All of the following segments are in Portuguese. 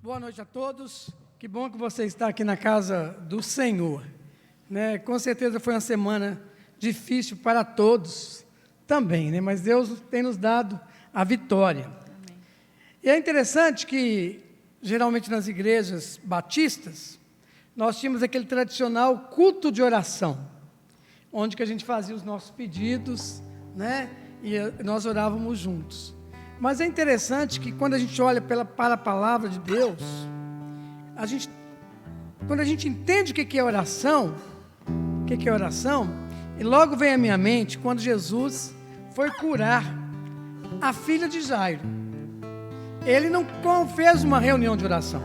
Boa noite a todos, que bom que você está aqui na casa do Senhor, né? Com certeza foi uma semana difícil para todos também, né? Mas Deus tem nos dado a vitória. Amém. E é interessante que, geralmente nas igrejas batistas, nós tínhamos aquele tradicional culto de oração, onde que a gente fazia os nossos pedidos, né? E nós orávamos juntos. Mas é interessante que quando a gente olha para a palavra de Deus, quando a gente entende o que é oração, e logo vem à minha mente quando Jesus foi curar a filha de Jairo. Ele não fez uma reunião de oração,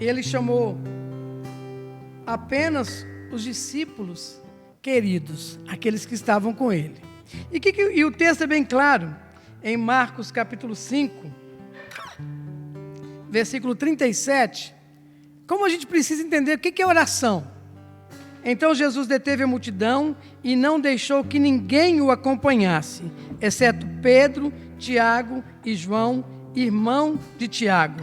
ele chamou apenas os discípulos queridos, aqueles que estavam com ele. E o texto é bem claro, em Marcos capítulo 5, versículo 37, como a gente precisa entender o que é oração. Então Jesus deteve a multidão e não deixou que ninguém o acompanhasse, exceto Pedro, Tiago e João, irmão de Tiago.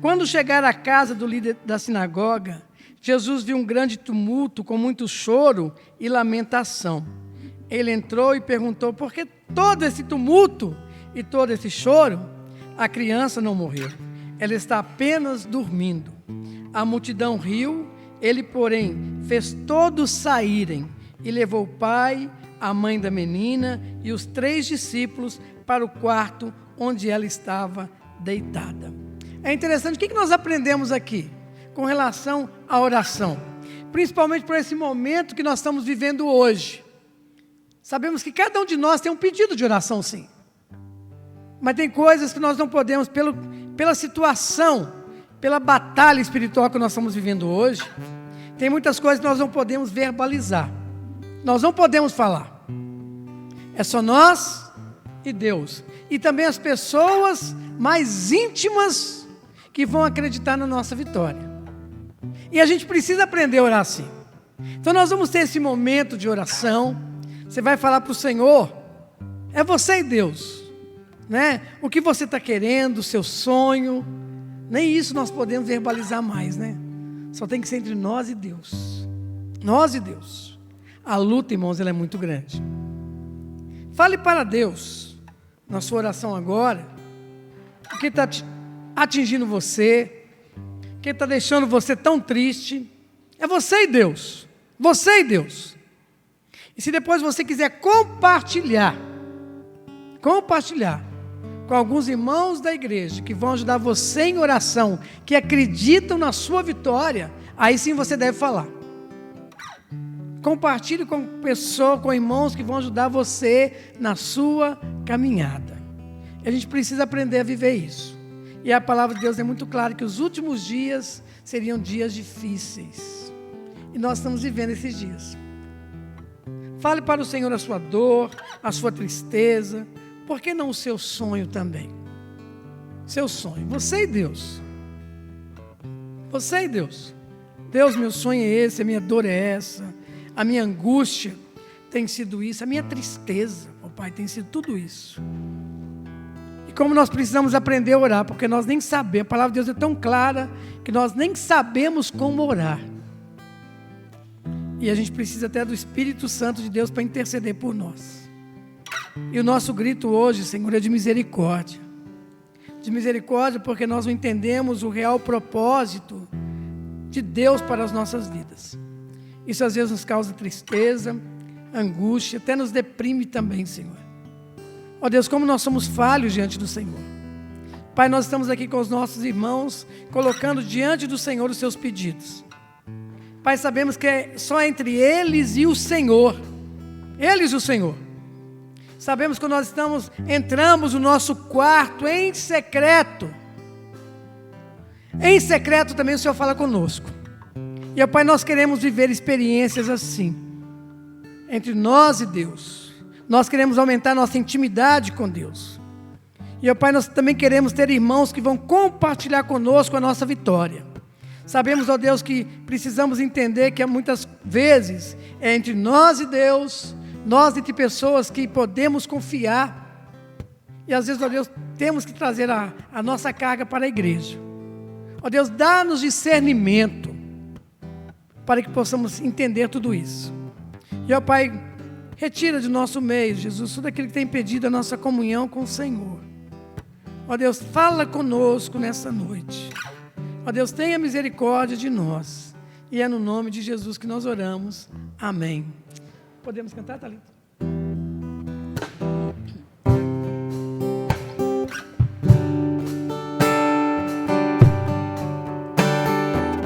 Quando chegaram à casa do líder da sinagoga, Jesus viu um grande tumulto com muito choro e lamentação. Ele entrou e perguntou: por que todo esse tumulto e todo esse choro? A criança não morreu, ela está apenas dormindo. A multidão riu, ele, porém, fez todos saírem e levou o pai, a mãe da menina e os 3 discípulos para o quarto onde ela estava deitada. É interessante, o que nós aprendemos aqui com relação à oração? Principalmente por esse momento que nós estamos vivendo hoje. Sabemos que cada um de nós tem um pedido de oração, sim. Mas tem coisas que nós não podemos, pela situação, pela batalha espiritual que nós estamos vivendo hoje, tem muitas coisas que nós não podemos verbalizar. Nós não podemos falar. É só nós e Deus. E também as pessoas mais íntimas que vão acreditar na nossa vitória. E a gente precisa aprender a orar assim. Então nós vamos ter esse momento de oração. Você vai falar para o Senhor, é você e Deus, né? O que você está querendo, o seu sonho, nem isso nós podemos verbalizar mais, né? Só tem que ser entre nós e Deus. Nós e Deus. A luta, irmãos, ela é muito grande. Fale para Deus, na sua oração agora, o que está atingindo você, o que está deixando você tão triste. É você e Deus. Você e Deus. E se depois você quiser compartilhar com alguns irmãos da igreja que vão ajudar você em oração, que acreditam na sua vitória, aí sim você deve falar. Compartilhe com pessoas, com irmãos que vão ajudar você na sua caminhada. A gente precisa aprender a viver isso. E a palavra de Deus é muito clara que os últimos dias seriam dias difíceis. E nós estamos vivendo esses dias. Fale para o Senhor a sua dor, a sua tristeza. Por que não o seu sonho também? Seu sonho, você e Deus. Você e Deus. Deus, meu sonho é esse, a minha dor é essa, a minha angústia tem sido isso, a minha tristeza, ó Pai, tem sido tudo isso. E como nós precisamos aprender a orar, porque nós nem sabemos, a palavra de Deus é tão clara, que nós nem sabemos como orar. E a gente precisa até do Espírito Santo de Deus para interceder por nós. E o nosso grito hoje, Senhor, é de misericórdia. De misericórdia porque nós não entendemos o real propósito de Deus para as nossas vidas. Isso às vezes nos causa tristeza, angústia, até nos deprime também, Senhor. Ó Deus, como nós somos falhos diante do Senhor. Pai, nós estamos aqui com os nossos irmãos, colocando diante do Senhor os seus pedidos. Pai, sabemos que é só entre eles e o Senhor. Eles e o Senhor. Sabemos que nós entramos no nosso quarto em secreto. Em secreto também o Senhor fala conosco. E, Pai, nós queremos viver experiências assim. Entre nós e Deus. Nós queremos aumentar nossa intimidade com Deus. E, Pai, nós também queremos ter irmãos que vão compartilhar conosco a nossa vitória. Sabemos, ó Deus, que precisamos entender que muitas vezes é entre nós e Deus, nós entre pessoas que podemos confiar. E às vezes, ó Deus, temos que trazer a nossa carga para a igreja. Ó Deus, dá-nos discernimento para que possamos entender tudo isso. E ó Pai, retira de nosso meio, Jesus, tudo aquilo que tem impedido a nossa comunhão com o Senhor. Ó Deus, fala conosco nessa noite. Ó Deus, tenha misericórdia de nós. E é no nome de Jesus que nós oramos. Amém. Podemos cantar, Thalita?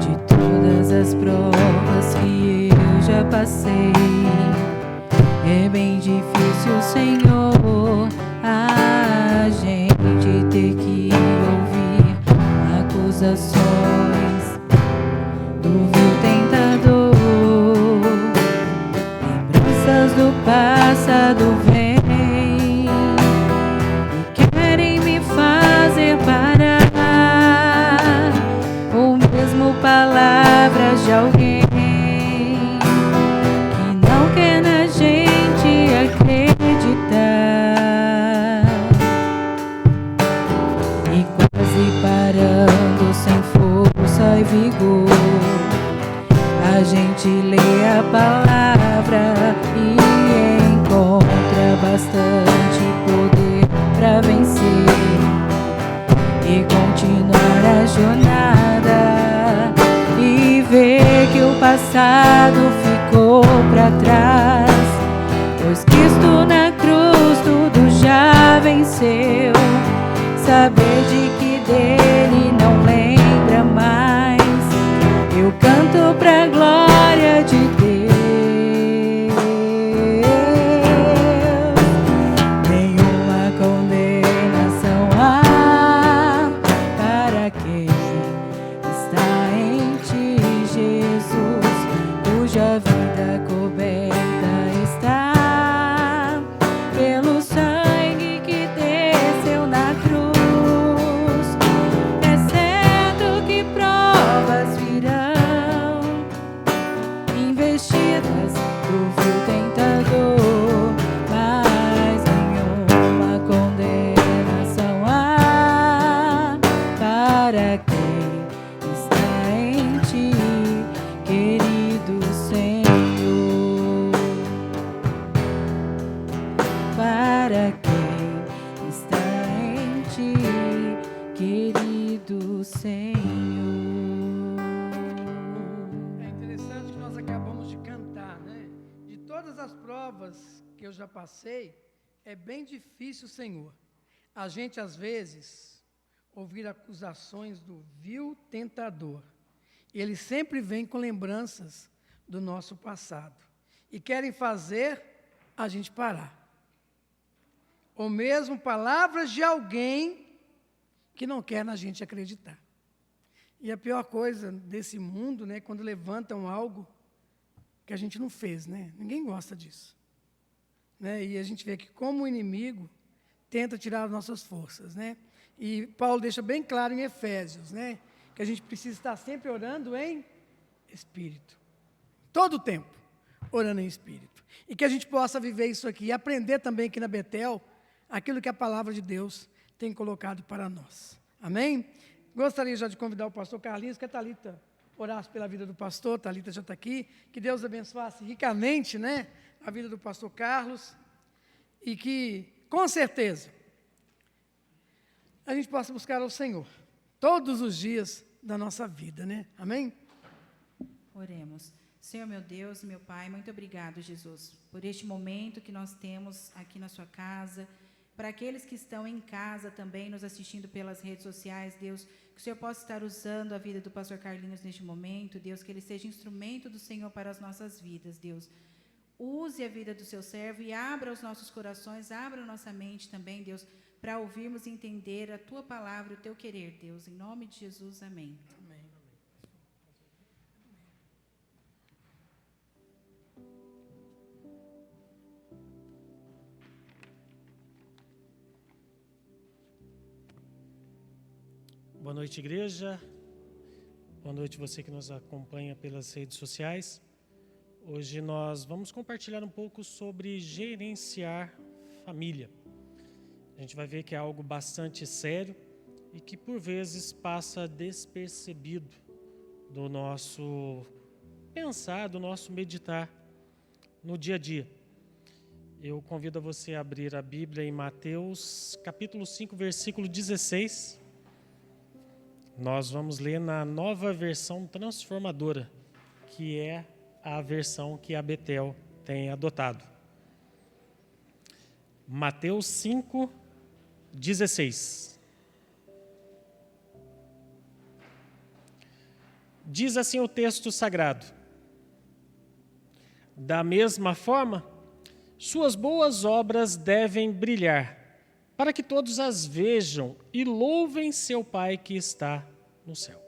De todas as provas que eu já passei, é bem difícil, Senhor, a gente ter que ouvir acusações do vil tentador. Lembranças do passado vêm e querem me fazer parar, ou mesmo palavras de alguém que não quer na gente acreditar. E quase parando sem força e vigor, a gente lê a palavra e encontra bastante poder para vencer e continuar a jornada, e ver que o passado ficou para trás, pois Cristo na cruz tudo já venceu. Saber de que dele não lembra mais, eu canto pra glória de Deus. Nenhuma condenação há para quem está em ti, Jesus, cuja vida coberta está pelo sangue que desceu na cruz. É certo que provas virão, investidas do vil tentador, mas nenhuma condenação há para quem está em ti, querido Senhor. Para quem está em ti, querido Senhor. É interessante que nós acabamos de cantar, né? De todas as provas que eu já passei, é bem difícil, Senhor, a gente às vezes ouvir acusações do vil tentador. E ele sempre vem com lembranças do nosso passado e querem fazer a gente parar. Ou mesmo palavras de alguém que não quer na gente acreditar. E a pior coisa desse mundo, né, quando levantam algo que a gente não fez, né? Ninguém gosta disso. Né? E a gente vê que como o inimigo tenta tirar as nossas forças, né? E Paulo deixa bem claro em Efésios, né, que a gente precisa estar sempre orando em espírito. Todo o tempo, orando em espírito. E que a gente possa viver isso aqui e aprender também aqui na Betel aquilo que a palavra de Deus tem colocado para nós. Amém? Gostaria já de convidar o pastor Carlinhos, que a Thalita orasse pela vida do pastor. Thalita já está aqui. Que Deus abençoasse ricamente, né, a vida do pastor Carlos. E que, com certeza, a gente possa buscar ao Senhor todos os dias da nossa vida, né? Amém? Oremos. Senhor, meu Deus e meu Pai, muito obrigado, Jesus, por este momento que nós temos aqui na sua casa. Para aqueles que estão em casa também, nos assistindo pelas redes sociais, Deus, que o Senhor possa estar usando a vida do pastor Carlinhos neste momento, Deus, que ele seja instrumento do Senhor para as nossas vidas, Deus. Use a vida do seu servo e abra os nossos corações, abra a nossa mente também, Deus, para ouvirmos e entender a tua palavra, o teu querer, Deus. Em nome de Jesus, amém. Amém. Boa noite, igreja. Boa noite, você que nos acompanha pelas redes sociais. Hoje nós vamos compartilhar um pouco sobre gerenciar família. A gente vai ver que é algo bastante sério e que por vezes passa despercebido do nosso pensar, do nosso meditar no dia a dia. Eu convido você a abrir a Bíblia em Mateus, capítulo 5, versículo 16. Nós vamos ler na nova versão transformadora, que é a versão que a Betel tem adotado. Mateus 5, 16. Diz assim o texto sagrado: da mesma forma, suas boas obras devem brilhar, para que todos as vejam e louvem seu Pai que está no céu.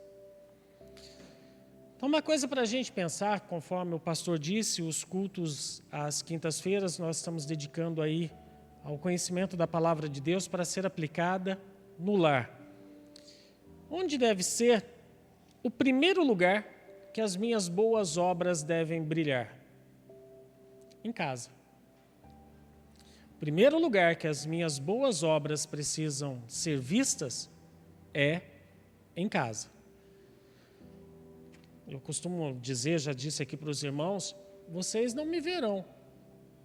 Então, uma coisa para a gente pensar, conforme o pastor disse, os cultos às quintas-feiras nós estamos dedicando aí ao conhecimento da palavra de Deus para ser aplicada no lar. Onde deve ser o primeiro lugar que as minhas boas obras devem brilhar? Em casa. O primeiro lugar que as minhas boas obras precisam ser vistas é em casa. Eu costumo dizer, já disse aqui para os irmãos, vocês não me verão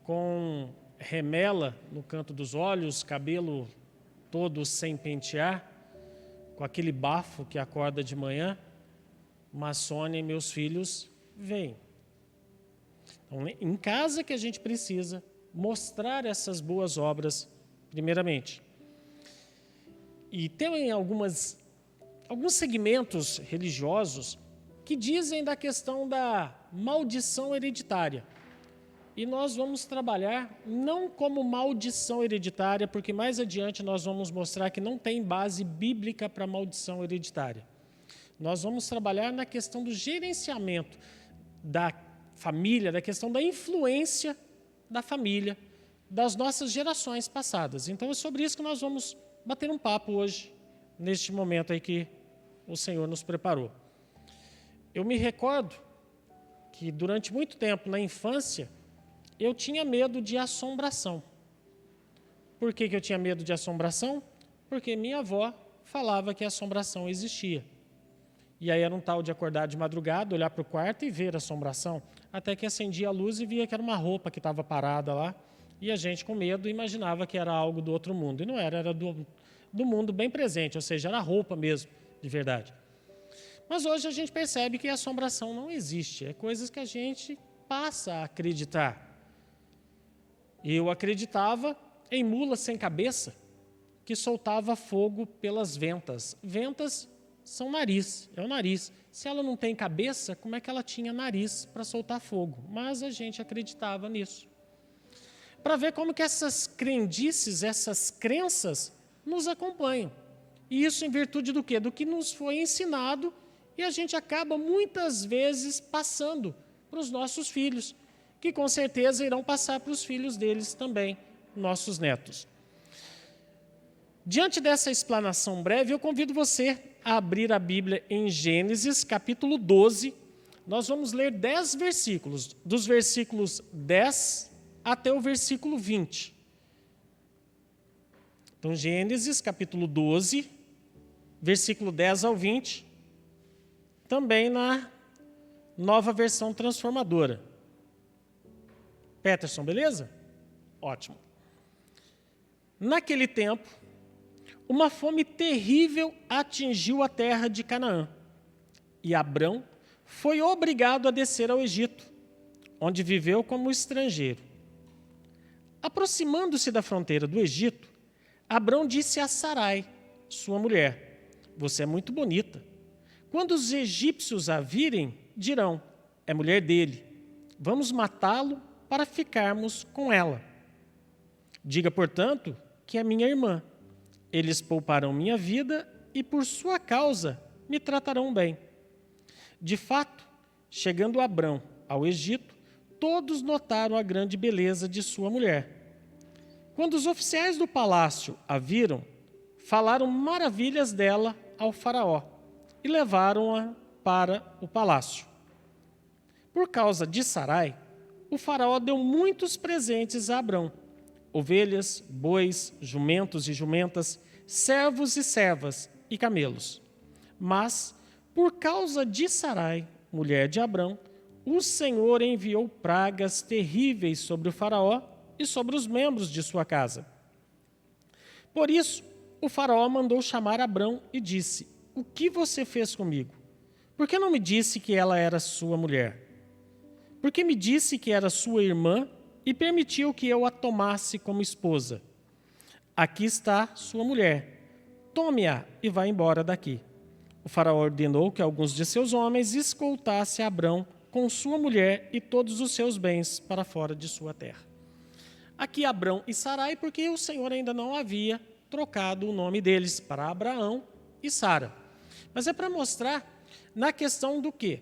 com remela no canto dos olhos, cabelo todo sem pentear, com aquele bafo que acorda de manhã, mas Sônia e meus filhos vêm. Então, em casa que a gente precisa mostrar essas boas obras, primeiramente. E tem alguns segmentos religiosos que dizem da questão da maldição hereditária. E nós vamos trabalhar não como maldição hereditária, porque mais adiante nós vamos mostrar que não tem base bíblica para maldição hereditária. Nós vamos trabalhar na questão do gerenciamento da família, da questão da influência da família, das nossas gerações passadas. Então é sobre isso que nós vamos bater um papo hoje, neste momento aí que o Senhor nos preparou. Eu me recordo que durante muito tempo, na infância, eu tinha medo de assombração. Por que eu tinha medo de assombração? Porque minha avó falava que a assombração existia. E aí era um tal de acordar de madrugada, olhar para o quarto e ver a assombração, até que acendia a luz e via que era uma roupa que estava parada lá, e a gente com medo imaginava que era algo do outro mundo. E não era, era do mundo bem presente, ou seja, era roupa mesmo, de verdade. Mas hoje a gente percebe que a assombração não existe, é coisas que a gente passa a acreditar. Eu acreditava em mula sem cabeça que soltava fogo pelas ventas. Ventas são nariz, é o nariz. Se ela não tem cabeça, como é que ela tinha nariz para soltar fogo? Mas a gente acreditava nisso. Para ver como que essas crendices, essas crenças nos acompanham. E isso em virtude do quê? Do que nos foi ensinado e a gente acaba muitas vezes passando para os nossos filhos, que com certeza irão passar para os filhos deles também, nossos netos. Diante dessa explanação breve, eu convido você a abrir a Bíblia em Gênesis, capítulo 12. Nós vamos ler 10 versículos, dos versículos 10 até o versículo 20. Então, Gênesis, capítulo 12, versículo 10 ao 20, também na nova versão transformadora. Peterson, beleza? Ótimo. Naquele tempo, uma fome terrível atingiu a terra de Canaã, e Abrão foi obrigado a descer ao Egito, onde viveu como estrangeiro. Aproximando-se da fronteira do Egito, Abrão disse a Sarai, sua mulher: "Você é muito bonita. Quando os egípcios a virem, dirão: é mulher dele. Vamos matá-lo para ficarmos com ela. Diga, portanto, que é minha irmã. Eles pouparão minha vida e, por sua causa, me tratarão bem." De fato, chegando Abrão ao Egito, todos notaram a grande beleza de sua mulher. Quando os oficiais do palácio a viram, falaram maravilhas dela ao faraó e levaram-a para o palácio. Por causa de Sarai, o faraó deu muitos presentes a Abrão: ovelhas, bois, jumentos e jumentas, servos e servas e camelos. Mas, por causa de Sarai, mulher de Abrão, o Senhor enviou pragas terríveis sobre o faraó e sobre os membros de sua casa. Por isso, o faraó mandou chamar Abrão e disse: o que você fez comigo? Por que não me disse que ela era sua mulher? Por que me disse que era sua irmã e permitiu que eu a tomasse como esposa? Aqui está sua mulher. Tome-a e vá embora daqui. O faraó ordenou que alguns de seus homens escoltassem Abrão com sua mulher e todos os seus bens para fora de sua terra. Aqui Abrão e Sarai, porque o Senhor ainda não havia trocado o nome deles para Abraão e Sara. Mas é para mostrar na questão do quê?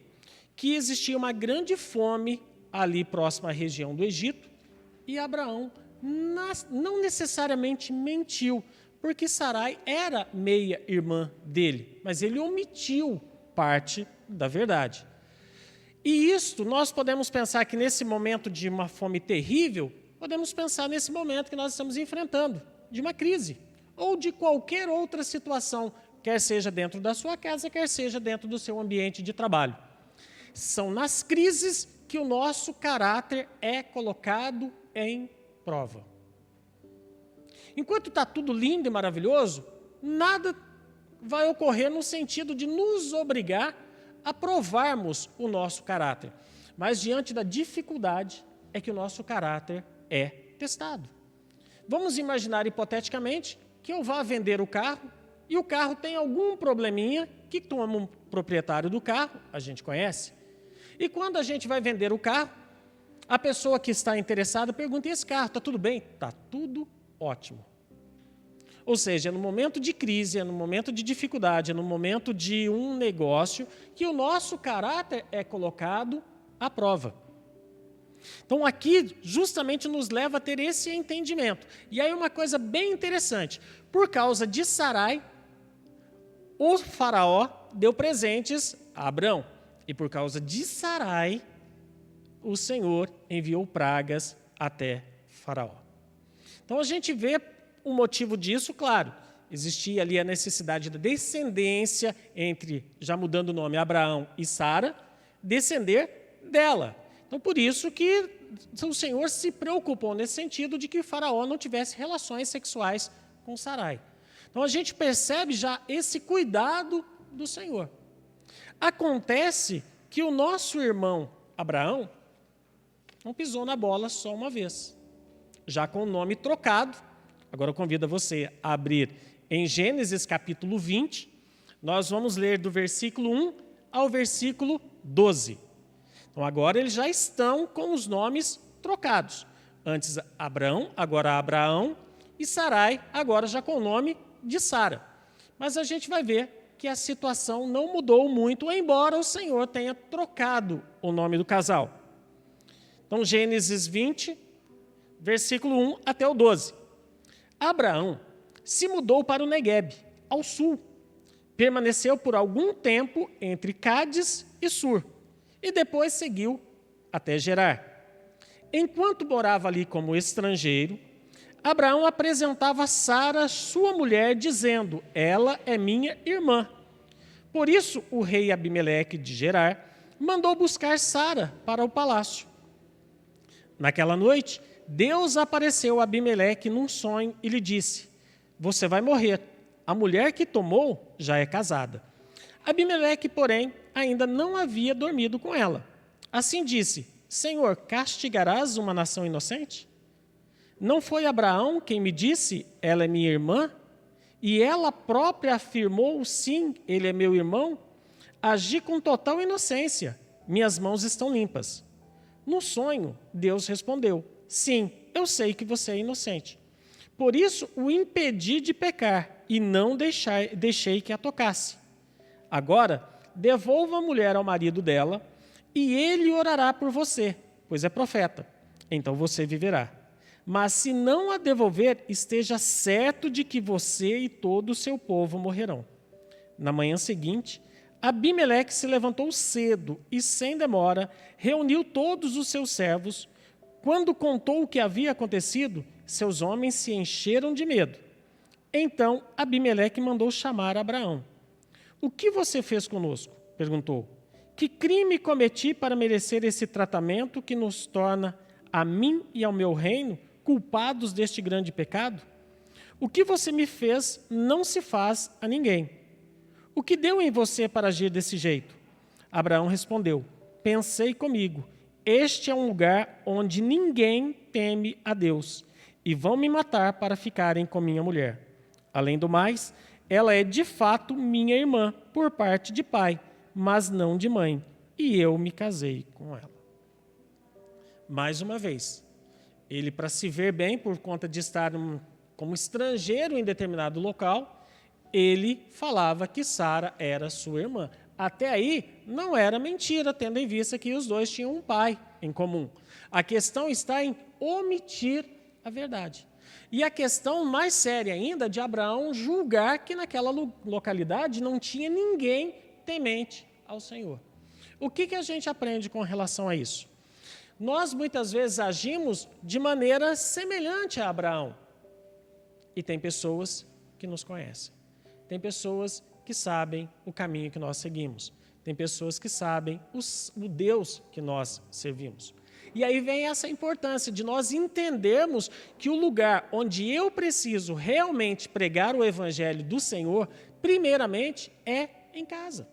Que existia uma grande fome ali próxima à região do Egito e Abraão não necessariamente mentiu, porque Sarai era meia-irmã dele, mas ele omitiu parte da verdade. E isto, nós podemos pensar que nesse momento de uma fome terrível, podemos pensar nesse momento que nós estamos enfrentando, de uma crise, ou de qualquer outra situação, quer seja dentro da sua casa, quer seja dentro do seu ambiente de trabalho. São nas crises que o nosso caráter é colocado em prova. Enquanto está tudo lindo e maravilhoso, nada vai ocorrer no sentido de nos obrigar a provarmos o nosso caráter. Mas diante da dificuldade é que o nosso caráter é testado. Vamos imaginar hipoteticamente que eu vá vender o carro e o carro tem algum probleminha que toma um proprietário do carro, a gente conhece, e quando a gente vai vender o carro, a pessoa que está interessada pergunta: e esse carro, está tudo bem? Está tudo ótimo. Ou seja, é no momento de crise, é no momento de dificuldade, é no momento de um negócio que o nosso caráter é colocado à prova. Então aqui justamente nos leva a ter esse entendimento. E aí uma coisa bem interessante, por causa de Sarai, o faraó deu presentes a Abrão. E por causa de Sarai, o Senhor enviou pragas até faraó. Então a gente vê o motivo disso, claro. Existia ali a necessidade da descendência entre, já mudando o nome, Abraão e Sara, descender dela. Então, por isso que o Senhor se preocupou nesse sentido de que o faraó não tivesse relações sexuais com Sarai. Então, a gente percebe já esse cuidado do Senhor. Acontece que o nosso irmão Abraão não pisou na bola só uma vez, já com o nome trocado. Agora eu convido você a abrir em Gênesis capítulo 20, nós vamos ler do versículo 1 ao versículo 12. Então agora eles já estão com os nomes trocados. Antes Abrão, agora Abraão, e Sarai, agora já com o nome de Sara. Mas a gente vai ver que a situação não mudou muito, embora o Senhor tenha trocado o nome do casal. Então Gênesis 20, versículo 1 até o 12. Abraão se mudou para o Neguebe, ao sul. Permaneceu por algum tempo entre Cádiz e Sur, e depois seguiu até Gerar. Enquanto morava ali como estrangeiro, Abraão apresentava Sara, sua mulher, dizendo: ela é minha irmã. Por isso, o rei Abimeleque de Gerar mandou buscar Sara para o palácio. Naquela noite, Deus apareceu a Abimeleque num sonho e lhe disse: você vai morrer. A mulher que tomou já é casada. Abimeleque, porém, ainda não havia dormido com ela. Assim disse: Senhor, castigarás uma nação inocente? Não foi Abraão quem me disse: ela é minha irmã? E ela própria afirmou: sim, ele é meu irmão? Agi com total inocência. Minhas mãos estão limpas. No sonho, Deus respondeu: sim, eu sei que você é inocente. Por isso o impedi de pecar e não deixei que a tocasse. Agora, devolva a mulher ao marido dela e ele orará por você, pois é profeta. Então você viverá. Mas se não a devolver, esteja certo de que você e todo o seu povo morrerão. Na manhã seguinte, Abimeleque se levantou cedo e, sem demora, reuniu todos os seus servos. Quando contou o que havia acontecido, seus homens se encheram de medo. Então Abimeleque mandou chamar Abraão. O que você fez conosco? Perguntou. Que crime cometi para merecer esse tratamento que nos torna, a mim e ao meu reino, culpados deste grande pecado? O que você me fez não se faz a ninguém. O que deu em você para agir desse jeito? Abraão respondeu, pensei comigo, este é um lugar onde ninguém teme a Deus, e vão me matar para ficarem com minha mulher. Além do mais, ela é de fato minha irmã, por parte de pai, mas não de mãe, e eu me casei com ela. Mais uma vez, ele, para se ver bem, por conta de estar como estrangeiro em determinado local, ele falava que Sara era sua irmã. Até aí, não era mentira, tendo em vista que os dois tinham um pai em comum. A questão está em omitir a verdade. E a questão mais séria ainda de Abraão julgar que naquela localidade não tinha ninguém temente ao Senhor. O que a gente aprende com relação a isso? Nós muitas vezes agimos de maneira semelhante a Abraão. E tem pessoas que nos conhecem. Tem pessoas que sabem o caminho que nós seguimos. Tem pessoas que sabem o Deus que nós servimos. E aí vem essa importância de nós entendermos que o lugar onde eu preciso realmente pregar o evangelho do Senhor, primeiramente, é em casa.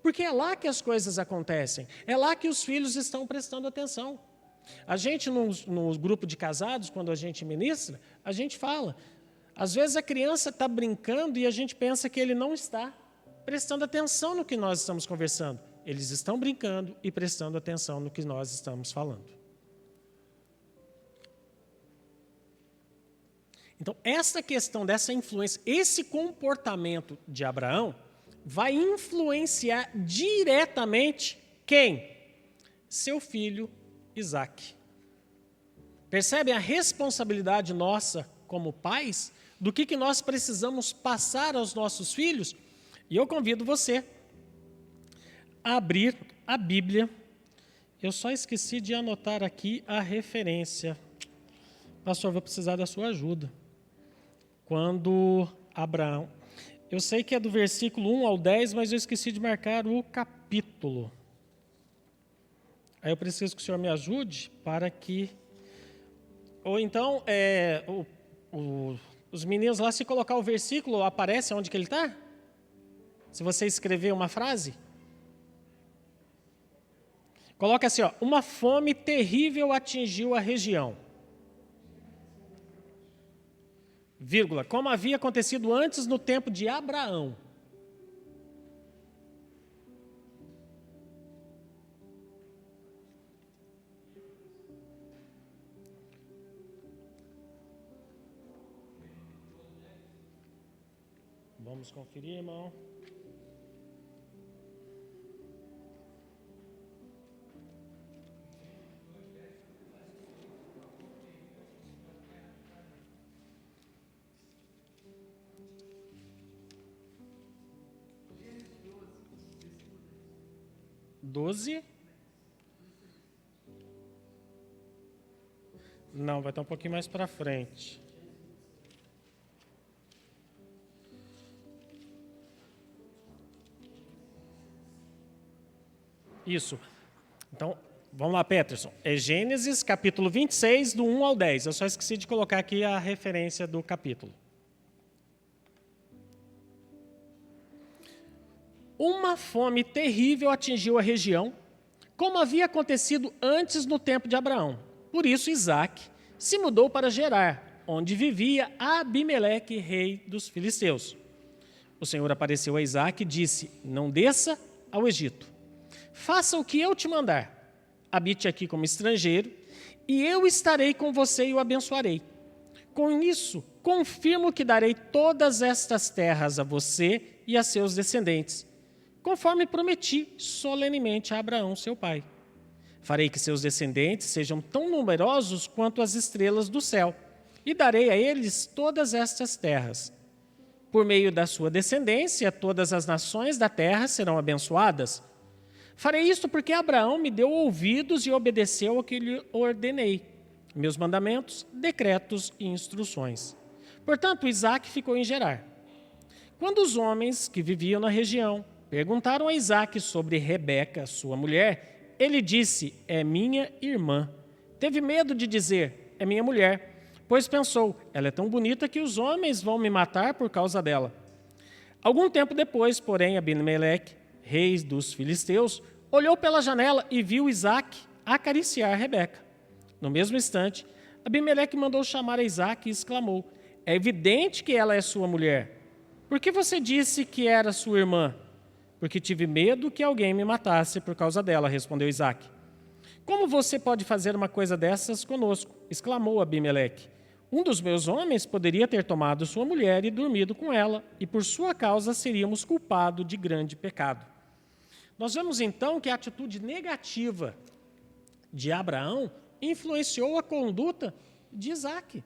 Porque é lá que as coisas acontecem, é lá que os filhos estão prestando atenção. A gente, no grupo de casados, quando a gente ministra, a gente fala, às vezes a criança está brincando e a gente pensa que ele não está prestando atenção no que nós estamos conversando. Eles estão brincando e prestando atenção no que nós estamos falando. Então, essa questão dessa influência, esse comportamento de Abraão, vai influenciar diretamente quem? Seu filho Isaque. Percebe a responsabilidade nossa como pais do que nós precisamos passar aos nossos filhos? E eu convido você a abrir a Bíblia. Eu só esqueci de anotar aqui a referência. Pastor, vou precisar da sua ajuda. Quando Abraão... Eu sei que é do versículo 1 ao 10, mas eu esqueci de marcar o capítulo. Aí eu preciso que o senhor me ajude para que... Ou então, os meninos lá, se colocar o versículo, aparece onde que ele está? Se você escrever uma frase... Coloca assim, ó, uma fome terrível atingiu a região. Vírgula, como havia acontecido antes no tempo de Abraão. Vamos conferir, irmão. Não, vai estar um pouquinho mais para frente. Isso. Então, vamos lá, Peterson. É Gênesis, capítulo 26, do 1 ao 10. Eu só esqueci de colocar aqui a referência do capítulo. Uma fome terrível atingiu a região, como havia acontecido antes no tempo de Abraão. Por isso, Isaque se mudou para Gerar, onde vivia Abimeleque, rei dos filisteus. O Senhor apareceu a Isaque e disse, não desça ao Egito. Faça o que eu te mandar. Habite aqui como estrangeiro, e eu estarei com você e o abençoarei. Com isso, confirmo que darei todas estas terras a você e a seus descendentes, conforme prometi solenemente a Abraão, seu pai. Farei que seus descendentes sejam tão numerosos quanto as estrelas do céu, e darei a eles todas estas terras. Por meio da sua descendência, todas as nações da terra serão abençoadas. Farei isto porque Abraão me deu ouvidos e obedeceu ao que lhe ordenei, meus mandamentos, decretos e instruções. Portanto, Isaque ficou em Gerar. Quando os homens que viviam na região perguntaram a Isaque sobre Rebeca, sua mulher, ele disse, é minha irmã. Teve medo de dizer, é minha mulher, pois pensou, ela é tão bonita que os homens vão me matar por causa dela. Algum tempo depois, porém, Abimeleque, rei dos filisteus, olhou pela janela e viu Isaque acariciar Rebeca. No mesmo instante, Abimeleque mandou chamar a Isaque e exclamou, é evidente que ela é sua mulher. Por que você disse que era sua irmã? Porque tive medo que alguém me matasse por causa dela, respondeu Isaque. Como você pode fazer uma coisa dessas conosco? Exclamou Abimeleque. Um dos meus homens poderia ter tomado sua mulher e dormido com ela, e por sua causa seríamos culpados de grande pecado. Nós vemos então que a atitude negativa de Abraão influenciou a conduta de Isaque.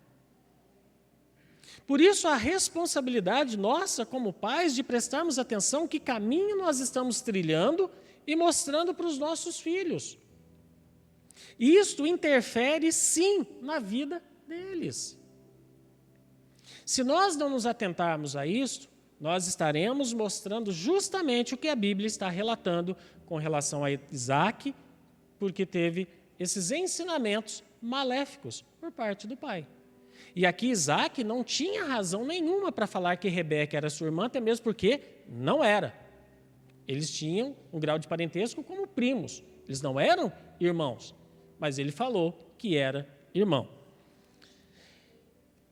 Por isso, a responsabilidade nossa como pais de prestarmos atenção que caminho nós estamos trilhando e mostrando para os nossos filhos. E isto interfere, sim, na vida deles. Se nós não nos atentarmos a isto, nós estaremos mostrando justamente o que a Bíblia está relatando com relação a Isaque, porque teve esses ensinamentos maléficos por parte do pai. E aqui Isaque não tinha razão nenhuma para falar que Rebeca era sua irmã, até mesmo porque não era. Eles tinham um grau de parentesco como primos. Eles não eram irmãos, mas ele falou que era irmão.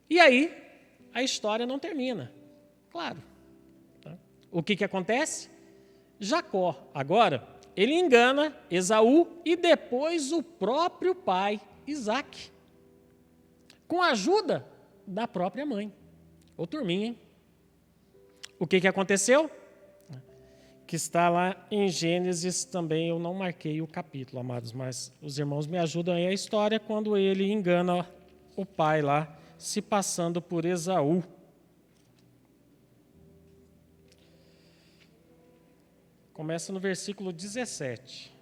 E aí, a história não termina. Claro. O que acontece? Jacó, agora, ele engana Esaú e depois o próprio pai, Isaque, com a ajuda da própria mãe. Ô turminha, hein? O que aconteceu? Que está lá em Gênesis também, eu não marquei o capítulo, amados, mas os irmãos me ajudam aí a história quando ele engana o pai lá, se passando por Esaú. Começa no versículo 17.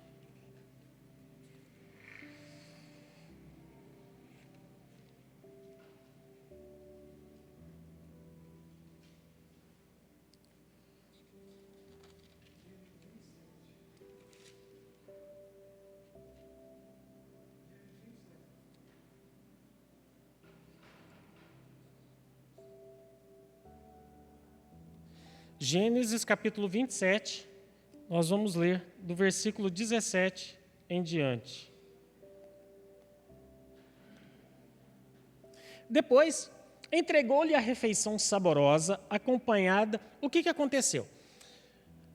Gênesis capítulo 27, nós vamos ler do versículo 17 em diante. Depois, entregou-lhe a refeição saborosa, acompanhada. O que aconteceu?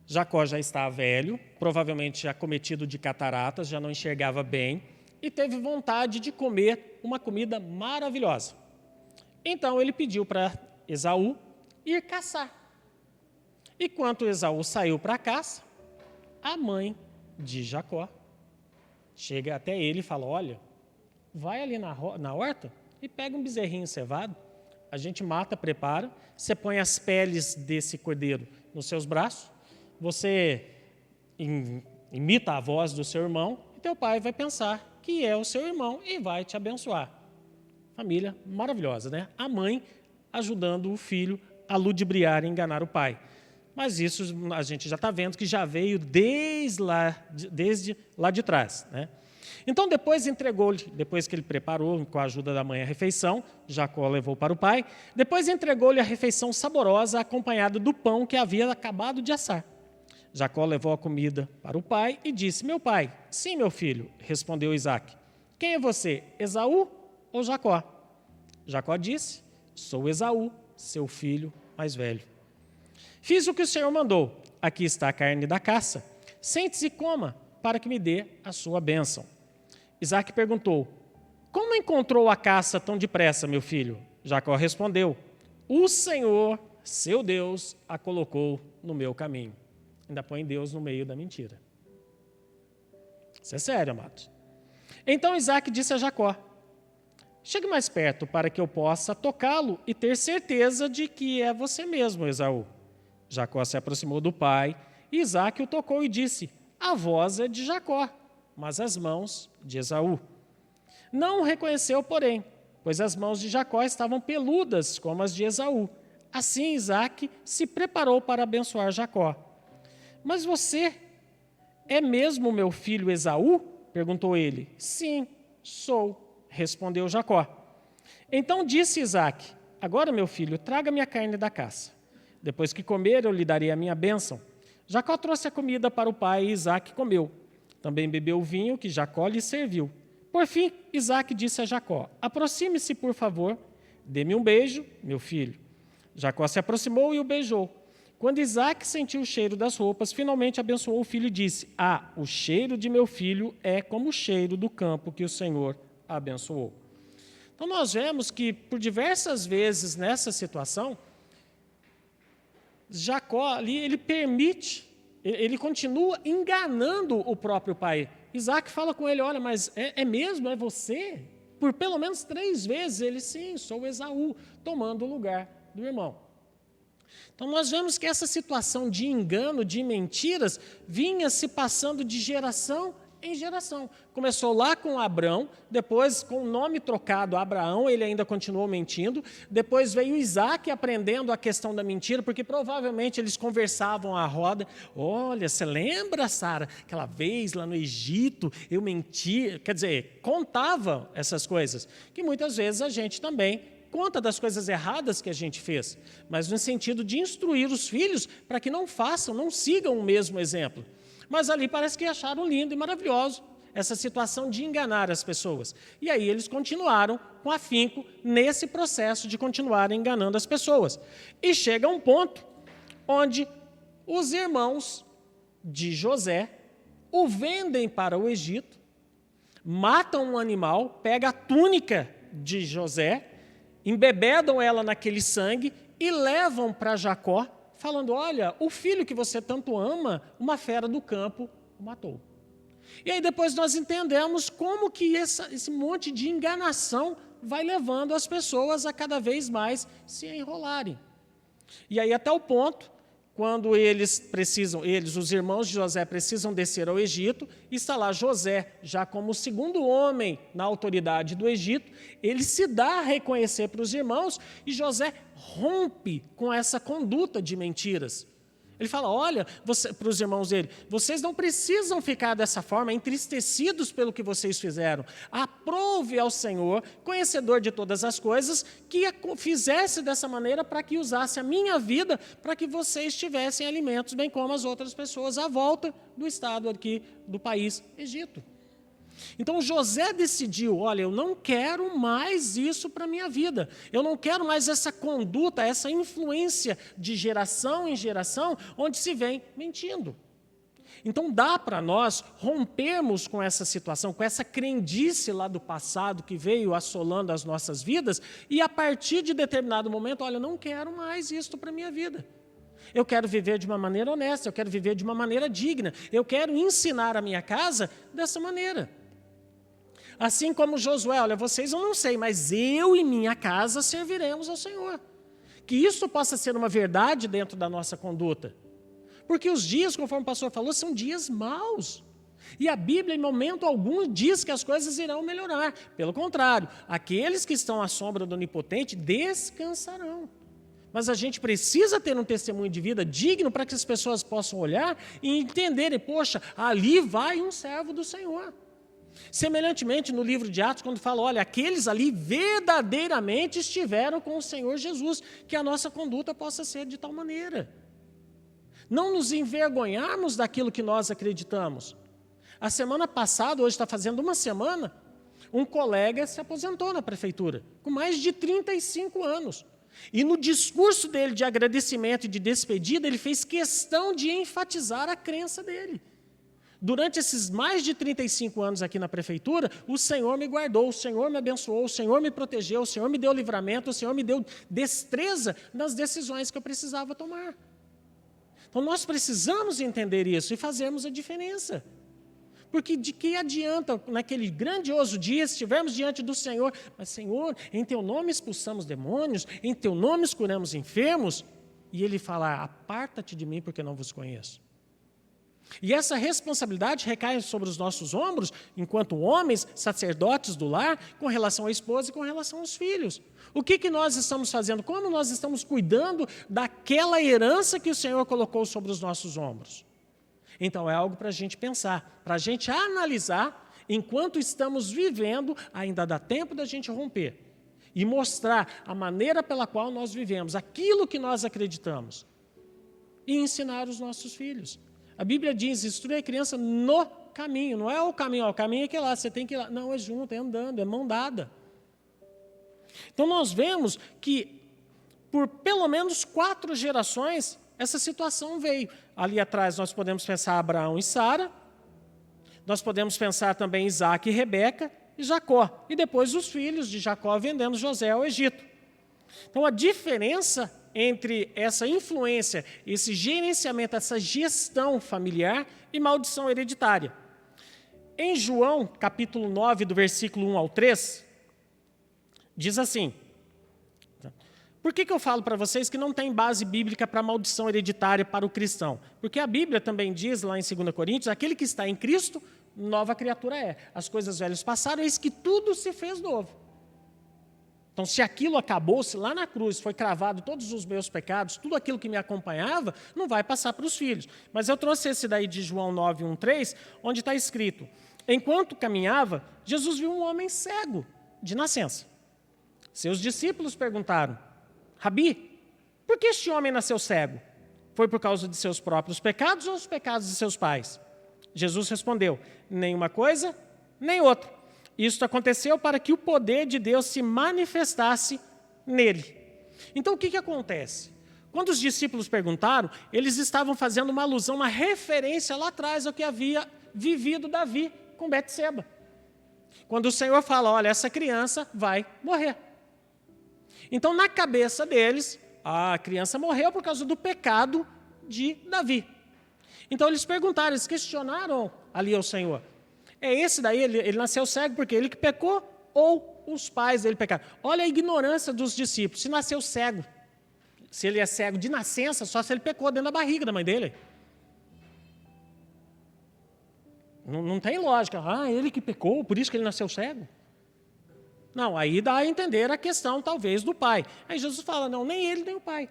Jacó já estava velho, provavelmente acometido de cataratas, já não enxergava bem, e teve vontade de comer uma comida maravilhosa. Então ele pediu para Esaú ir caçar. E quando Esaú saiu para a caça, a mãe de Jacó chega até ele e fala, olha, vai ali na horta e pega um bezerrinho cevado, a gente mata, prepara, você põe as peles desse cordeiro nos seus braços, você imita a voz do seu irmão e teu pai vai pensar que é o seu irmão e vai te abençoar. Família maravilhosa, né? A mãe ajudando o filho a ludibriar e enganar o pai. Mas isso a gente já está vendo que já veio desde lá de trás, né? Então depois entregou-lhe, depois que ele preparou com a ajuda da mãe a refeição, Jacó levou para o pai, depois entregou-lhe a refeição saborosa acompanhada do pão que havia acabado de assar. Jacó levou a comida para o pai e disse, meu pai, sim, meu filho, respondeu Isaque. Quem é você, Esaú ou Jacó? Jacó disse, sou Esaú, seu filho mais velho. Fiz o que o Senhor mandou. Aqui está a carne da caça. Sente-se e coma, para que me dê a sua bênção. Isaque perguntou, como encontrou a caça tão depressa, meu filho? Jacó respondeu, o Senhor, seu Deus, a colocou no meu caminho. Ainda põe Deus no meio da mentira. Isso é sério, amados. Então Isaque disse a Jacó, chegue mais perto para que eu possa tocá-lo e ter certeza de que é você mesmo, Esaú. Jacó se aproximou do pai, e Isaque o tocou e disse, a voz é de Jacó, mas as mãos de Esaú. Não o reconheceu, porém. pois as mãos de Jacó estavam peludas, como as de Esaú. Assim, Isaque se preparou para abençoar Jacó. Mas você é mesmo meu filho Esaú? Perguntou ele. Sim, sou, respondeu Jacó. Então disse Isaque, agora, meu filho, traga-me a carne da caça. Depois que comer, eu lhe darei a minha bênção. Jacó trouxe a comida para o pai e Isaque comeu. Também bebeu o vinho que Jacó lhe serviu. Por fim, Isaque disse a Jacó, aproxime-se, por favor, dê-me um beijo, meu filho. Jacó se aproximou e o beijou. Quando Isaque sentiu o cheiro das roupas, finalmente abençoou o filho e disse, o cheiro de meu filho é como o cheiro do campo que o Senhor abençoou. Então nós vemos que por diversas vezes nessa situação, Jacó ali, ele continua enganando o próprio pai. Isaque fala com ele, olha, mas é mesmo, é você? Por pelo menos 3 vezes ele, sim, sou Esaú, tomando o lugar do irmão. Então nós vemos que essa situação de engano, de mentiras, vinha se passando de geração em geração. Começou lá com Abrão, depois com o nome trocado Abraão, ele ainda continuou mentindo, depois veio Isaque aprendendo a questão da mentira, porque provavelmente eles conversavam à roda, olha, você lembra, Sara, aquela vez lá no Egito, eu menti, quer dizer, contava essas coisas, que muitas vezes a gente também conta das coisas erradas que a gente fez, mas no sentido de instruir os filhos para que não façam, não sigam o mesmo exemplo. Mas ali parece que acharam lindo e maravilhoso essa situação de enganar as pessoas. E aí eles continuaram com afinco nesse processo de continuar enganando as pessoas. E chega um ponto onde os irmãos de José o vendem para o Egito, matam um animal, pegam a túnica de José, embebedam ela naquele sangue e levam para Jacó, falando, olha, o filho que você tanto ama, uma fera do campo o matou. E aí depois nós entendemos como que esse monte de enganação vai levando as pessoas a cada vez mais se enrolarem. E aí até o ponto, quando os irmãos de José precisam descer ao Egito, está lá José, já como o segundo homem na autoridade do Egito, ele se dá a reconhecer para os irmãos e José rompe com essa conduta de mentiras. Ele fala, olha, para os irmãos dele, vocês não precisam ficar dessa forma, entristecidos pelo que vocês fizeram. Aprove ao Senhor, conhecedor de todas as coisas, que fizesse dessa maneira para que usasse a minha vida, para que vocês tivessem alimentos, bem como as outras pessoas, à volta do estado aqui, do país Egito. Então José decidiu, olha, eu não quero mais isso para a minha vida, eu não quero mais essa conduta, essa influência de geração em geração, onde se vem mentindo. Então dá para nós rompermos com essa situação, com essa crendice lá do passado que veio assolando as nossas vidas, e a partir de determinado momento, olha, eu não quero mais isso para a minha vida. Eu quero viver de uma maneira honesta, eu quero viver de uma maneira digna, eu quero ensinar a minha casa dessa maneira. Assim como Josué, olha, vocês eu não sei, mas eu e minha casa serviremos ao Senhor. Que isso possa ser uma verdade dentro da nossa conduta. Porque os dias, conforme o pastor falou, são dias maus. E a Bíblia, em momento algum, diz que as coisas irão melhorar. Pelo contrário, aqueles que estão à sombra do Onipotente descansarão. Mas a gente precisa ter um testemunho de vida digno para que as pessoas possam olhar e entenderem, poxa, ali vai um servo do Senhor. Semelhantemente, no livro de Atos, quando fala, olha, aqueles ali verdadeiramente estiveram com o Senhor Jesus, que a nossa conduta possa ser de tal maneira. Não nos envergonharmos daquilo que nós acreditamos. A semana passada, hoje está fazendo uma semana, um colega se aposentou na prefeitura, com mais de 35 anos. E no discurso dele de agradecimento e de despedida, ele fez questão de enfatizar a crença dele. Durante esses mais de 35 anos aqui na prefeitura, o Senhor me guardou, o Senhor me abençoou, o Senhor me protegeu, o Senhor me deu livramento, o Senhor me deu destreza nas decisões que eu precisava tomar. Então nós precisamos entender isso e fazermos a diferença. Porque de que adianta, naquele grandioso dia, estivermos diante do Senhor, mas Senhor, em Teu nome expulsamos demônios, em Teu nome curamos enfermos, e Ele falar, aparta-te de mim porque não vos conheço. E essa responsabilidade recai sobre os nossos ombros, enquanto homens, sacerdotes do lar, com relação à esposa e com relação aos filhos. O que nós estamos fazendo? Como nós estamos cuidando daquela herança que o Senhor colocou sobre os nossos ombros? Então, é algo para a gente pensar, para a gente analisar, enquanto estamos vivendo, ainda dá tempo da gente romper e mostrar a maneira pela qual nós vivemos, aquilo que nós acreditamos, e ensinar os nossos filhos. A Bíblia diz, instrui a criança no caminho, não é o caminho é que é lá, você tem que ir lá. Não, é junto, é andando, é mão dada. Então nós vemos que por pelo menos 4 gerações essa situação veio. Ali atrás nós podemos pensar Abraão e Sara, nós podemos pensar também Isaac e Rebeca e Jacó, e depois os filhos de Jacó vendendo José ao Egito. Então a diferença entre essa influência, esse gerenciamento, essa gestão familiar e maldição hereditária. Em João, capítulo 9, do versículo 1 ao 3, diz assim, por que eu falo para vocês que não tem base bíblica para maldição hereditária para o cristão? Porque a Bíblia também diz, lá em 2 Coríntios, aquele que está em Cristo, nova criatura é. As coisas velhas passaram, eis que tudo se fez novo. Então, se aquilo acabou, se lá na cruz foi cravado todos os meus pecados, tudo aquilo que me acompanhava, não vai passar para os filhos. Mas eu trouxe esse daí de João 9, 1, 3, onde está escrito, enquanto caminhava, Jesus viu um homem cego, de nascença. Seus discípulos perguntaram, Rabi, por que este homem nasceu cego? Foi por causa de seus próprios pecados ou os pecados de seus pais? Jesus respondeu, nem uma coisa, nem outra. Isso aconteceu para que o poder de Deus se manifestasse nele. Então, o que acontece? Quando os discípulos perguntaram, eles estavam fazendo uma alusão, uma referência lá atrás ao que havia vivido Davi com Betseba. Quando o Senhor fala, olha, essa criança vai morrer. Então, na cabeça deles, a criança morreu por causa do pecado de Davi. Então, eles perguntaram, eles questionaram ali ao Senhor, é esse daí, ele nasceu cego porque ele que pecou ou os pais dele pecaram? Olha a ignorância dos discípulos. Se nasceu cego, se ele é cego de nascença, só se ele pecou dentro da barriga da mãe dele. Não tem lógica. Ele que pecou, por isso que ele nasceu cego. Não, aí dá a entender a questão, talvez, do pai. Aí Jesus fala, não, nem ele, nem o pai.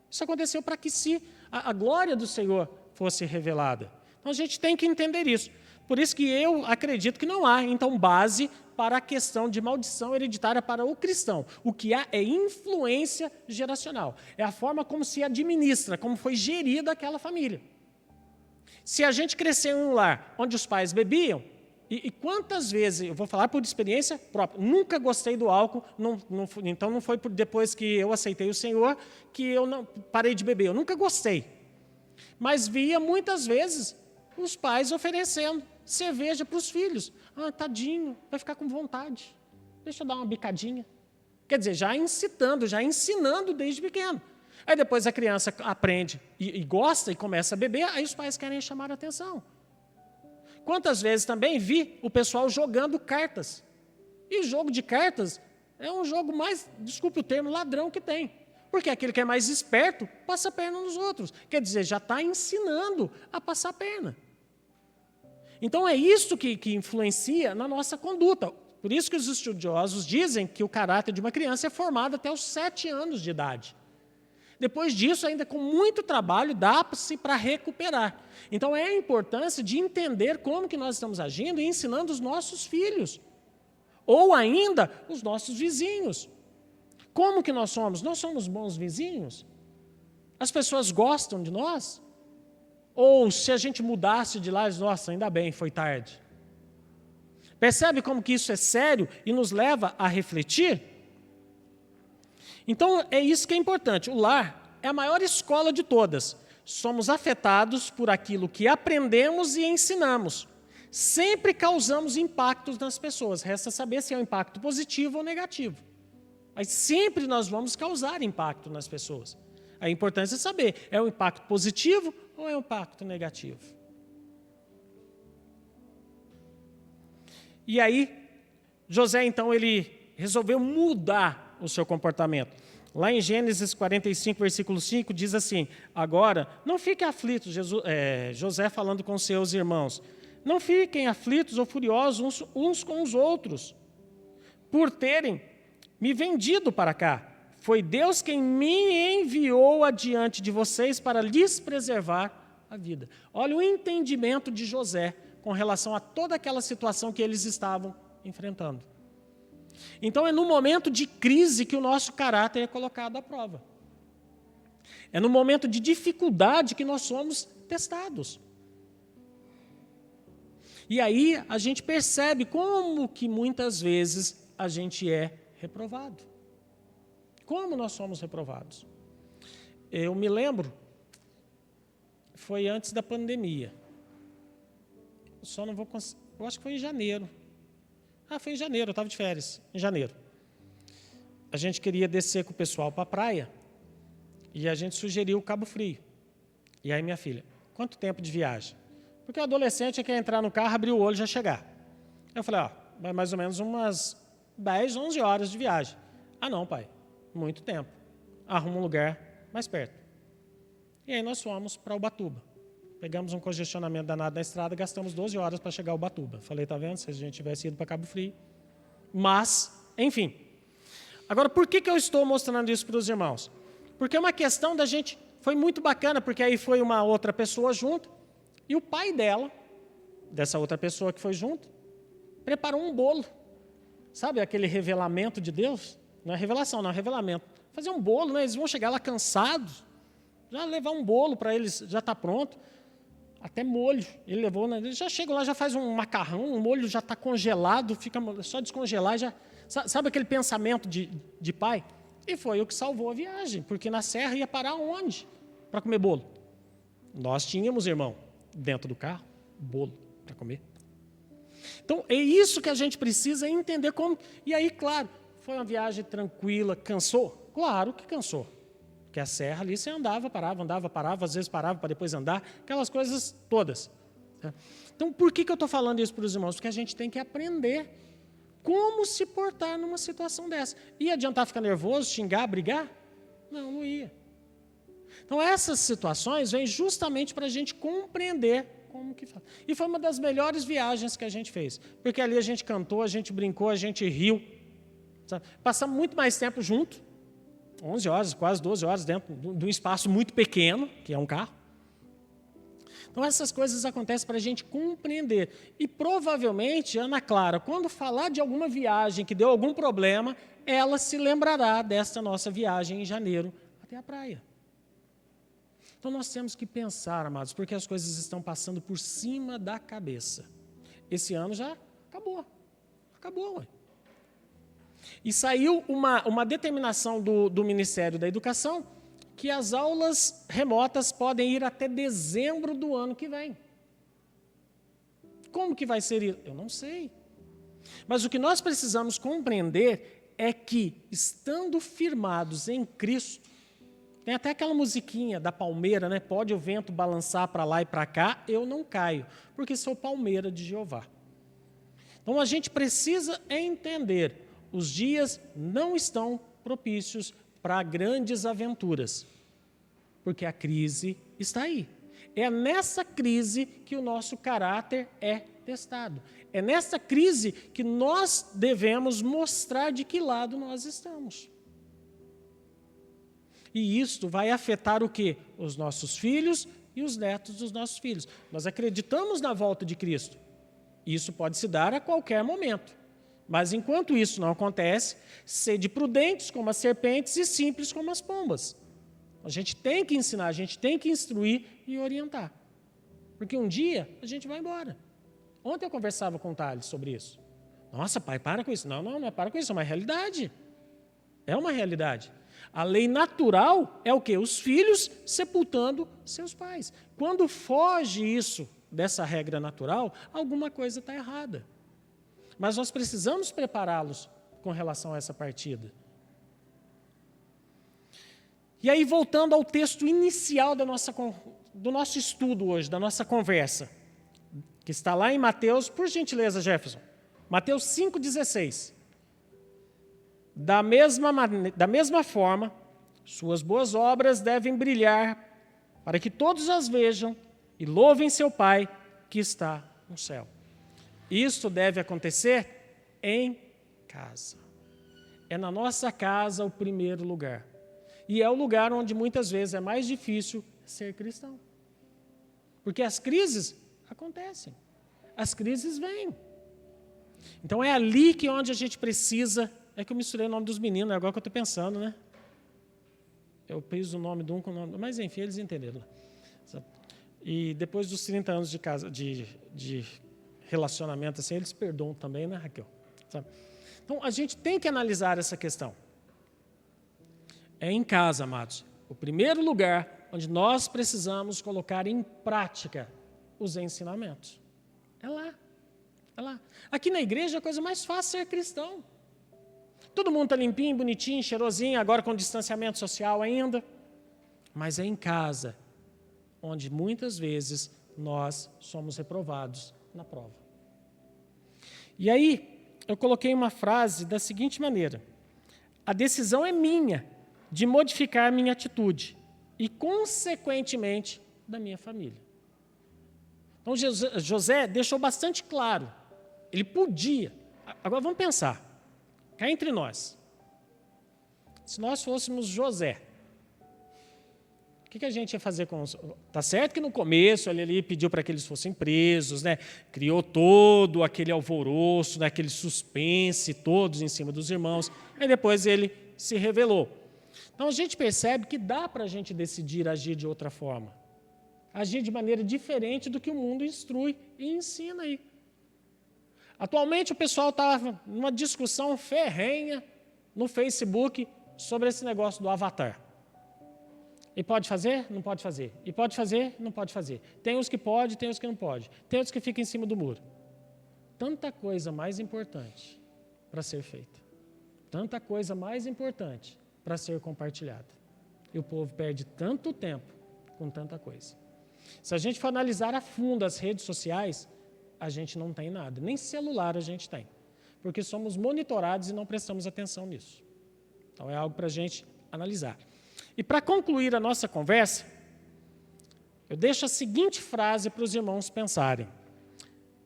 Isso aconteceu para que a glória do Senhor fosse revelada. Então, a gente tem que entender isso. Por isso que eu acredito que não há, então, base para a questão de maldição hereditária para o cristão. O que há é influência geracional. É a forma como se administra, como foi gerida aquela família. Se a gente cresceu em um lar onde os pais bebiam, e quantas vezes, eu vou falar por experiência própria, nunca gostei do álcool, então não foi depois que eu aceitei o Senhor que eu não parei de beber, eu nunca gostei. Mas via muitas vezes os pais oferecendo cerveja para os filhos. Tadinho, vai ficar com vontade. Deixa eu dar uma bicadinha. Quer dizer, já incitando, já ensinando desde pequeno. Aí depois a criança aprende e gosta e começa a beber, aí os pais querem chamar a atenção. Quantas vezes também vi o pessoal jogando cartas. E jogo de cartas é um jogo mais, desculpe o termo, ladrão que tem. Porque aquele que é mais esperto passa a perna nos outros. Quer dizer, já está ensinando a passar a perna. Então é isso que influencia na nossa conduta. Por isso que os estudiosos dizem que o caráter de uma criança é formado até os 7 anos de idade. Depois disso, ainda com muito trabalho, dá-se para recuperar. Então é a importância de entender como que nós estamos agindo e ensinando os nossos filhos. Ou ainda, os nossos vizinhos. Como que nós somos? Nós somos bons vizinhos? As pessoas gostam de nós? Ou se a gente mudasse de lá, nossa, ainda bem, foi tarde. Percebe como que isso é sério e nos leva a refletir? Então, é isso que é importante. O lar é a maior escola de todas. Somos afetados por aquilo que aprendemos e ensinamos. Sempre causamos impactos nas pessoas. Resta saber se é um impacto positivo ou negativo. Mas sempre nós vamos causar impacto nas pessoas. A importância é saber, é um impacto positivo ou é um impacto negativo? E aí, José, então, ele resolveu mudar o seu comportamento. Lá em Gênesis 45, versículo 5, diz assim: agora, não fiquem aflitos, José falando com seus irmãos, não fiquem aflitos ou furiosos uns com os outros, por terem me vendido para cá. Foi Deus quem me enviou adiante de vocês para lhes preservar a vida. Olha o entendimento de José com relação a toda aquela situação que eles estavam enfrentando. Então é no momento de crise que o nosso caráter é colocado à prova. É no momento de dificuldade que nós somos testados. E aí a gente percebe como que muitas vezes a gente é reprovado. Como nós somos reprovados? Eu me lembro, foi antes da pandemia. Só não vou conseguir, eu acho que foi em janeiro. Foi em janeiro, eu estava de férias, em janeiro. A gente queria descer com o pessoal para a praia e a gente sugeriu o Cabo Frio. E aí minha filha, quanto tempo de viagem? Porque o adolescente quer entrar no carro, abrir o olho e já chegar. Eu falei, vai mais ou menos umas 10, 11 horas de viagem. Não, pai, muito tempo. Arruma um lugar mais perto. E aí nós fomos para Ubatuba. Pegamos um congestionamento danado na estrada, gastamos 12 horas para chegar a Ubatuba. Falei, tá vendo? Se a gente tivesse ido para Cabo Frio. Mas, enfim. Agora, por que eu estou mostrando isso para os irmãos? Porque é uma questão da gente... Foi muito bacana, porque aí foi uma outra pessoa junto, e o pai dela, dessa outra pessoa que foi junto, preparou um bolo. Sabe aquele revelamento de Deus? Não é revelação, não é revelamento. Fazer um bolo, né? Eles vão chegar lá cansados, já levar um bolo para eles, já está pronto. Até molho, ele levou, né? Ele já chega lá, já faz um macarrão, o molho já está congelado, fica só descongelar, já... Sabe aquele pensamento de pai? E foi o que salvou a viagem, porque na serra ia parar onde? Para comer bolo. Nós tínhamos, irmão, dentro do carro, bolo para comer. Então, é isso que a gente precisa entender como... E aí, claro, foi uma viagem tranquila, cansou? Claro que cansou. Porque a serra ali você andava, parava, às vezes parava para depois andar, aquelas coisas todas. Então, por que eu estou falando isso para os irmãos? Porque a gente tem que aprender como se portar numa situação dessa. Ia adiantar ficar nervoso, xingar, brigar? Não ia. Então, essas situações vêm justamente para a gente compreender como que faz. E foi uma das melhores viagens que a gente fez, porque ali a gente cantou, a gente brincou, a gente riu. Sabe? Passamos muito mais tempo junto, 11 horas, quase 12 horas, dentro de um espaço muito pequeno, que é um carro. Então, essas coisas acontecem para a gente compreender. E, provavelmente, Ana Clara, quando falar de alguma viagem que deu algum problema, ela se lembrará desta nossa viagem em janeiro até a praia. Então, nós temos que pensar, amados, porque as coisas estão passando por cima da cabeça. Esse ano já acabou. Acabou, ué. E saiu uma determinação do Ministério da Educação que as aulas remotas podem ir até dezembro do ano que vem. Como que vai ser isso? Eu não sei. Mas o que nós precisamos compreender é que, estando firmados em Cristo, tem até aquela musiquinha da palmeira, né? Pode o vento balançar para lá e para cá, eu não caio, porque sou palmeira de Jeová. Então, a gente precisa entender, os dias não estão propícios para grandes aventuras, porque a crise está aí. É nessa crise que o nosso caráter é testado. É nessa crise que nós devemos mostrar de que lado nós estamos. E isto vai afetar o quê? Os nossos filhos e os netos dos nossos filhos. Nós acreditamos na volta de Cristo. Isso pode se dar a qualquer momento. Mas enquanto isso não acontece, sede prudentes como as serpentes e simples como as pombas. A gente tem que ensinar, a gente tem que instruir e orientar. Porque um dia a gente vai embora. Ontem eu conversava com o Thales sobre isso. Nossa, pai, para com isso. Não é para com isso, é uma realidade. É uma realidade. A lei natural é o quê? Os filhos sepultando seus pais. Quando foge isso dessa regra natural, alguma coisa está errada. Mas nós precisamos prepará-los com relação a essa partida. E aí, voltando ao texto inicial do nosso estudo hoje, da nossa conversa, que está lá em Mateus, por gentileza, Jefferson, Mateus 5,16. Da mesma forma, Suas boas obras devem brilhar para que todos as vejam e louvem seu Pai que está no céu. Isso deve acontecer em casa. É na nossa casa o primeiro lugar. E é o lugar onde muitas vezes é mais difícil ser cristão. Porque as crises acontecem. As crises vêm. Então é ali que onde a gente precisa... É que eu misturei o nome dos meninos, é agora que eu estou pensando, né? Eu fiz o nome de um com o nome... Mas enfim, eles entenderam. E depois dos 30 anos de casa, de relacionamento, assim, eles perdoam também, né, Raquel? Sabe? Então, a gente tem que analisar essa questão. É em casa, amados, o primeiro lugar onde nós precisamos colocar em prática os ensinamentos. É lá. É lá. Aqui na igreja, a coisa mais fácil é ser cristão. Todo mundo está limpinho, bonitinho, cheirosinho, agora com distanciamento social ainda. Mas é em casa onde muitas vezes nós somos reprovados na prova. E aí, eu coloquei uma frase da seguinte maneira: a decisão é minha de modificar minha atitude e, consequentemente, da minha família. Então, José deixou bastante claro. Ele podia. Agora, vamos pensar. Cá entre nós. Se nós fôssemos José, o que a gente ia fazer com os... Tá certo que no começo ele ali pediu para que eles fossem presos, né? Criou todo aquele alvoroço, né? Aquele suspense, todos em cima dos irmãos. E depois ele se revelou. Então, a gente percebe que dá para a gente decidir agir de outra forma. Agir de maneira diferente do que o mundo instrui e ensina aí. Atualmente, o pessoal está numa discussão ferrenha no Facebook sobre esse negócio do avatar. E pode fazer? Não pode fazer. E pode fazer? Não pode fazer. Tem os que pode, tem os que não pode. Tem os que ficam em cima do muro. Tanta coisa mais importante para ser feita. Tanta coisa mais importante para ser compartilhada. E o povo perde tanto tempo com tanta coisa. Se a gente for analisar a fundo as redes sociais, a gente não tem nada. Nem celular a gente tem. Porque somos monitorados e não prestamos atenção nisso. Então é algo para a gente analisar. E para concluir a nossa conversa, eu deixo a seguinte frase para os irmãos pensarem.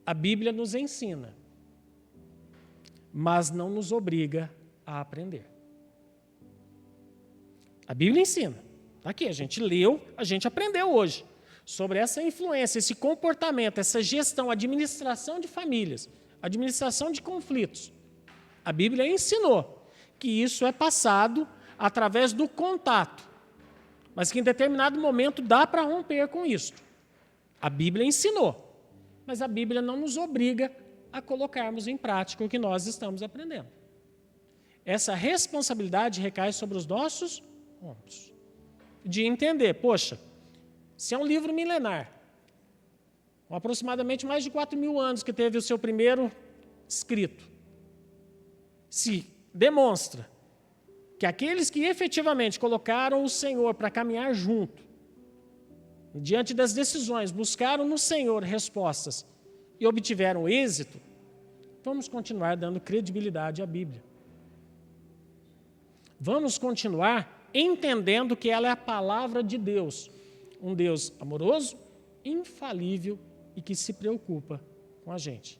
A Bíblia nos ensina, mas não nos obriga a aprender. A Bíblia ensina. Está aqui, a gente leu, a gente aprendeu hoje sobre essa influência, esse comportamento, essa gestão, administração de famílias, administração de conflitos. A Bíblia ensinou que isso é passado através do contato, mas que em determinado momento dá para romper com isso. A Bíblia ensinou, mas a Bíblia não nos obriga a colocarmos em prática o que nós estamos aprendendo. Essa responsabilidade recai sobre os nossos ombros. De entender, poxa, se é um livro milenar, com aproximadamente mais de 4.000 anos que teve o seu primeiro escrito, se demonstra que aqueles que efetivamente colocaram o Senhor para caminhar junto, diante das decisões, buscaram no Senhor respostas e obtiveram êxito, vamos continuar dando credibilidade à Bíblia. Vamos continuar entendendo que ela é a palavra de Deus, um Deus amoroso, infalível e que se preocupa com a gente.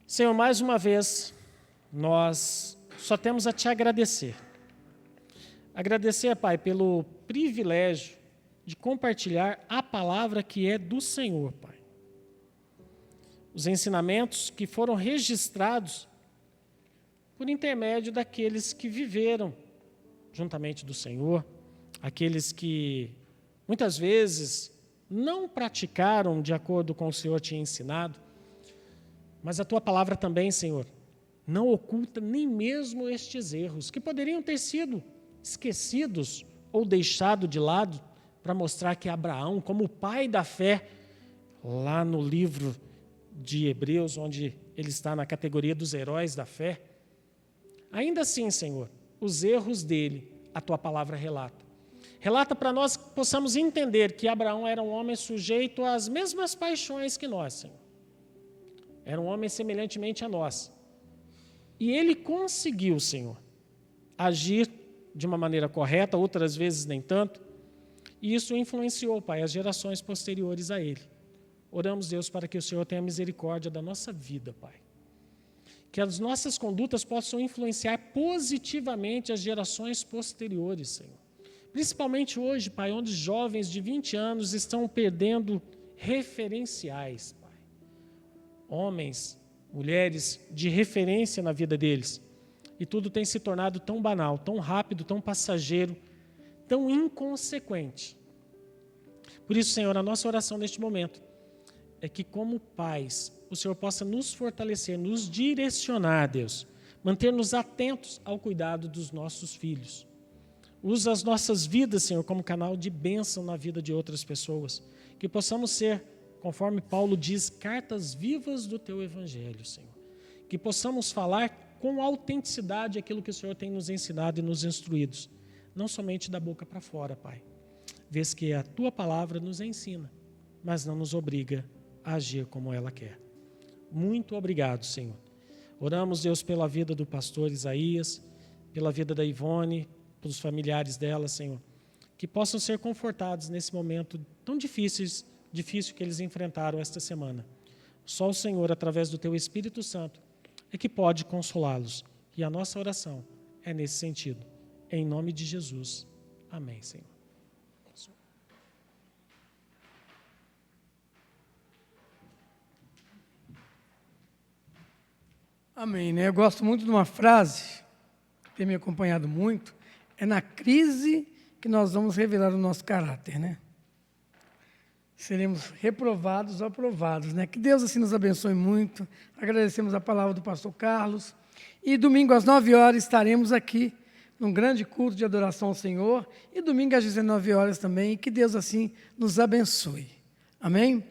Senhor, mais uma vez, nós só temos a Te agradecer. Agradecer, Pai, pelo privilégio de compartilhar a palavra que é do Senhor, Pai. Os ensinamentos que foram registrados por intermédio daqueles que viveram juntamente do Senhor, aqueles que muitas vezes não praticaram de acordo com o Senhor tinha ensinado, mas a Tua palavra também, Senhor, não oculta nem mesmo estes erros, que poderiam ter sido esquecidos ou deixados de lado, para mostrar que Abraão, como o pai da fé, lá no livro de Hebreus, onde ele está na categoria dos heróis da fé, ainda assim, Senhor, os erros dele, a Tua palavra relata. Relata para nós que possamos entender que Abraão era um homem sujeito às mesmas paixões que nós, Senhor. Era um homem semelhantemente a nós. E ele conseguiu, Senhor, agir de uma maneira correta, outras vezes nem tanto. E isso influenciou, Pai, as gerações posteriores a ele. Oramos, Deus, para que o Senhor tenha misericórdia da nossa vida, Pai. Que as nossas condutas possam influenciar positivamente as gerações posteriores, Senhor. Principalmente hoje, Pai, onde jovens de 20 anos estão perdendo referenciais, Pai. Homens, mulheres de referência na vida deles. E tudo tem se tornado tão banal, tão rápido, tão passageiro, tão inconsequente. Por isso, Senhor, a nossa oração neste momento é que, como pais, o Senhor possa nos fortalecer, nos direcionar, Deus, manter-nos atentos ao cuidado dos nossos filhos. Usa as nossas vidas, Senhor, como canal de bênção na vida de outras pessoas. Que possamos ser, conforme Paulo diz, cartas vivas do Teu Evangelho, Senhor. Que possamos falar com autenticidade aquilo que o Senhor tem nos ensinado e nos instruído. Não somente da boca para fora, Pai. Vês que a Tua palavra nos ensina, mas não nos obriga a agir como ela quer. Muito obrigado, Senhor. Oramos, Deus, pela vida do pastor Isaías, pela vida da Ivone, pelos familiares dela, Senhor, que possam ser confortados nesse momento tão difícil que eles enfrentaram esta semana. Só o Senhor, através do Teu Espírito Santo, é que pode consolá-los. E a nossa oração é nesse sentido. Em nome de Jesus. Amém, Senhor. Amém, né? Eu gosto muito de uma frase, que tem me acompanhado muito, é na crise que nós vamos revelar o nosso caráter, né? Seremos reprovados ou aprovados, né? Que Deus assim nos abençoe muito. Agradecemos a palavra do pastor Carlos. E domingo às 9 horas estaremos aqui num grande culto de adoração ao Senhor. E domingo às 19 horas também. Que Deus assim nos abençoe. Amém?